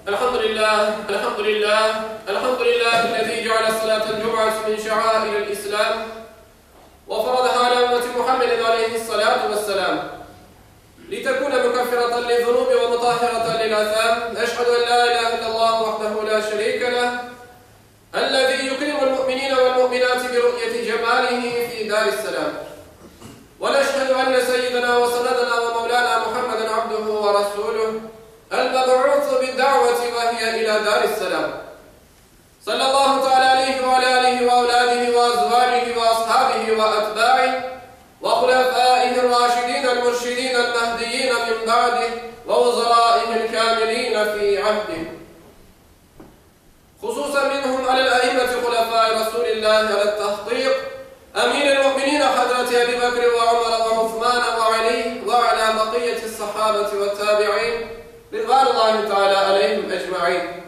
الحمد لله الذي جعل صلاة الجمعة من شعائر الإسلام وفرضها على أمة محمد عليه الصلاة والسلام لتكون مكفرة للذنوب ومطهرة للآثام. أشهد أن لا إله إلا الله وحده لا شريك له الذي يكرم المؤمنين والمؤمنات برؤية جماله في دار السلام. ونشهد أن سيدنا وسندنا ومولانا محمدا عبده ورسوله المبعوث بالدعوة وهي إلى دار السلام. صلى الله تعالى عليه وعلى آله وأولاده وأزواجه وأصحابه وأتباعه وخلفائه الراشدين المرشدين المهديين من بعده ووزرائه الكاملين في عهده، خصوصا منهم على الأئمة خلفاء رسول الله على التحقيق أمير المؤمنين حضرة أبي بكر وعمر وعثمان وعلي وعلى بقية الصحابة والتابعين رضوان الله تعالى عليهم أجمعين.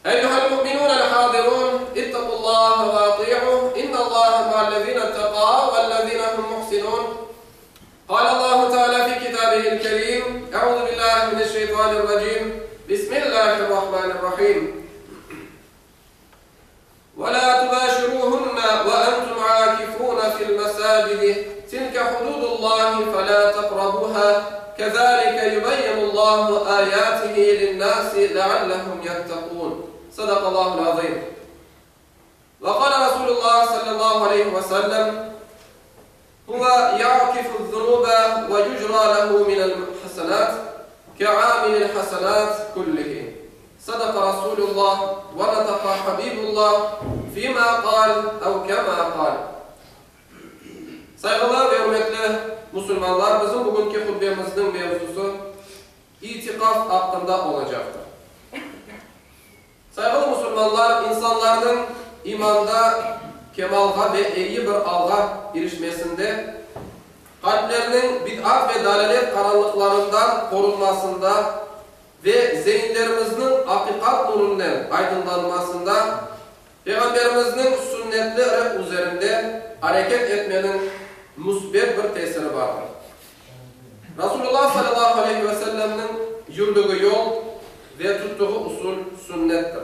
أيها المؤمنون الحاضرون، اتقوا الله وأطيعوه، إن الله مع الذين اتقوا والذين هم محسنون. قال الله تعالى في كتابه الكريم: أعوذ بالله من الشيطان الرجيم، بسم الله الرحمن الرحيم: ولا تباشروهن وأنتم عاكفون في المساجد تلك حدود الله فلا تقربوها كذلك يبين الله آياته للناس لعلهم يتقون. صدق الله العظيم. وقال رسول الله صلى الله عليه وسلم: هو يعكف الذنوب ويجرى له من الحسنات كعامل الحسنات كله. صدق رسول الله ونطق حبيب الله فيما قال أو كما قال. Saygılar ve hürmetli Müslümanlar, bizim bugünkü hutbemizin mevzusu itikaf hakkında olacaktır. Saygılı Müslümanlar, insanların imanda kemalga ve iyi bir alga erişmesinde, kalplerinin bid'at ve dalalet karanlıklarından korunmasında ve zihinlerimizin hakikat nurundan aydınlanmasında, Peygamberimizin sünnetleri üzerinde hareket etmenin musbet bir tesiri vardır. Resulullah sallallahu aleyhi ve sellem'in yürüdüğü yol ve tuttuğu usul sünnettir.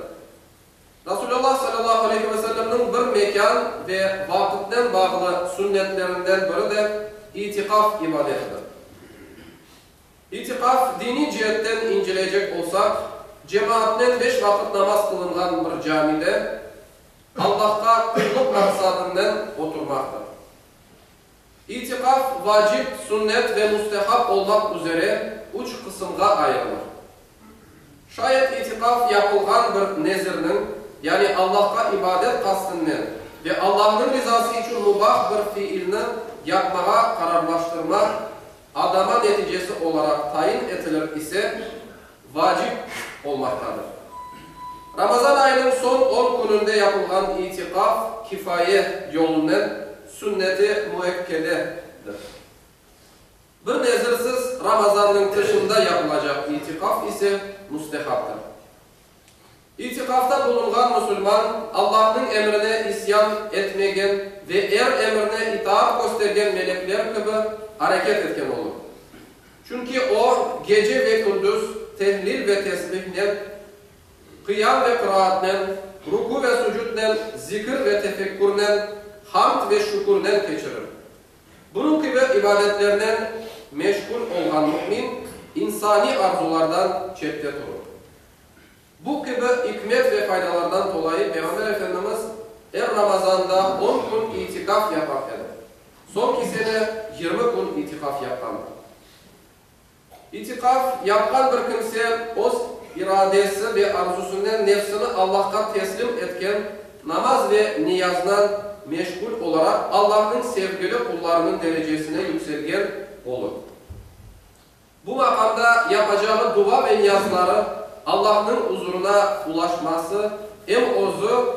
Resulullah sallallahu aleyhi ve sellem'in bir mekan ve vakitten bağlı sünnetlerinden biri de itikaf ibadetidir. İtikaf dini cihetten inceleyecek olsak, cemaatten 5 vakit namaz kılınan bir camide Allah'a kulluk maksadından oturmaktır. İtikaf vacip, sünnet ve müstehap olmak üzere 3 kısımga ayrılır. Şayet itikaf yapılgan bir nezirinin, yani Allah'a ibadet kastından ve Allah'ın rızası için mubah bir fiilini yapmaya kararlaştırma adama neticesi olarak tayin edilir ise vacip olmaktadır. Ramazan ayının son 10 gününde yapılan itikaf kifaye yolundan sünnet-i muekkededir. Bir nezirsiz Ramazan'ın dışında yapılacak itikaf ise müstehaptır. İtikafta bulunan Müslüman, Allah'ın emrine isyan etmegen ve emrine itaat göstergen melekler gibi hareket etken olur. Çünkü o gece ve gündüz tehlil ve tesbihle, kıyam ve kıraatle, ruku ve sucudla, zikir ve tefekkürle, hamd ve şükürle geçirir. Bunun gibi ibadetlerinden meşgul olan mümin, insani arzulardan çekte durur. Bu gibi hikmet ve faydalardan dolayı Peygamber Efendimiz Ramazan'da 10 gün itikaf yaparken, son sene 20 gün itikaf yaparken. İtikaf yapan bir kimse o iradesi ve arzusundan nefsini Allah'a teslim etken, namaz ve niyazdan meşgul olarak Allah'ın sevgili kullarının derecesine yükselgen olur. Bu makamda yapacağı dua ve niyazları Allah'ın huzuruna ulaşması hem ozu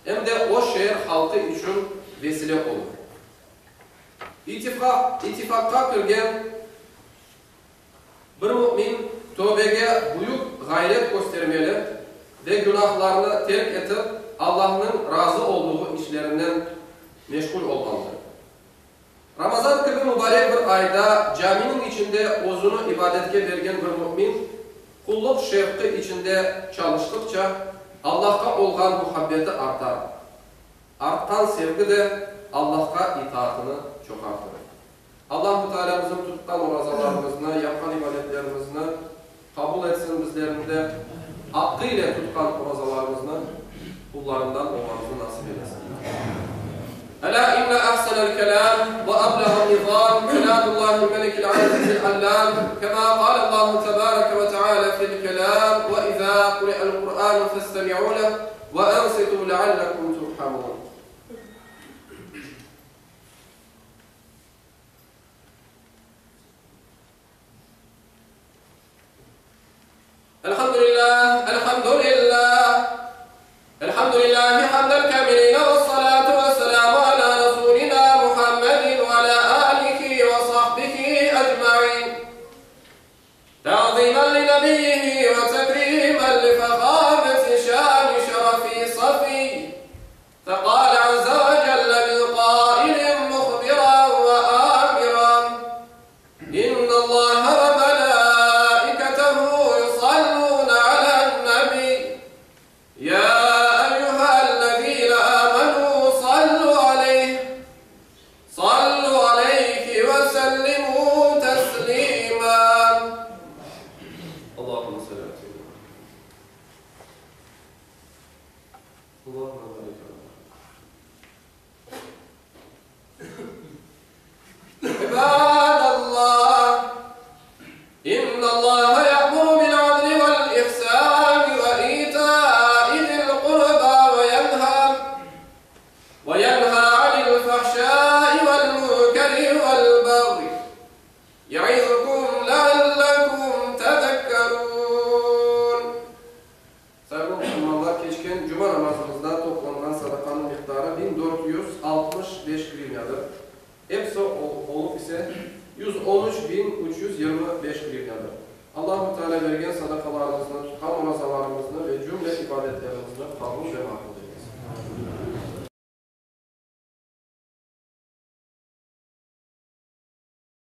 hem de o şehir halkı için vesile olur. İtifakka kirgen bir mümin tövbege büyük gayret göstermeli ve günahlarını terk edip Allah'ın razı olduğu işlerinden meşgul olmalıdır. Ramazan gibi mübarek bir ayda caminin içinde ozunu ibadetke vergen bir mümin kulluk şevki içinde çalıştıkça Allah'a olan muhabbeti artar. Artan sevgi de Allah'a itaatını çok artırır. Allah-u Teala'mızın tuttan orazalarımızını, yapan ibadetlerimizini kabul etsin, bizlerinde hakkıyla tutkan orazalarımızını kullarından olmamızı nasip eylesin. Ela inne ahsenel kelam ve ablaha nizam kelamullahil melikil azizil allam kema kâle Allahu tebâreke ve teâlâ fil kelam ve izâ kuri'el Kur'an festemi'û leh ve ansitû leallekum turhamûn. Elhamdülillah, elhamdülillah, elhamdülillahi hamdel kamilina ve salatu ve selamu ala Resulina Muhammedin ve ala alihi ve sahbihi ecma'in. Ta'zimen li nebiyyihi ve tekrimen li fekâmeti şâni şerefi safi. Fekâle azze ve celle bil qâilin muhbiran ve âmiran. İnnallâhe ve Allah-u Teala vergen sadakalarımızı, tutkan orazalarımızı ve cümle ibadetlerimizi kabul ve makbul eylesin.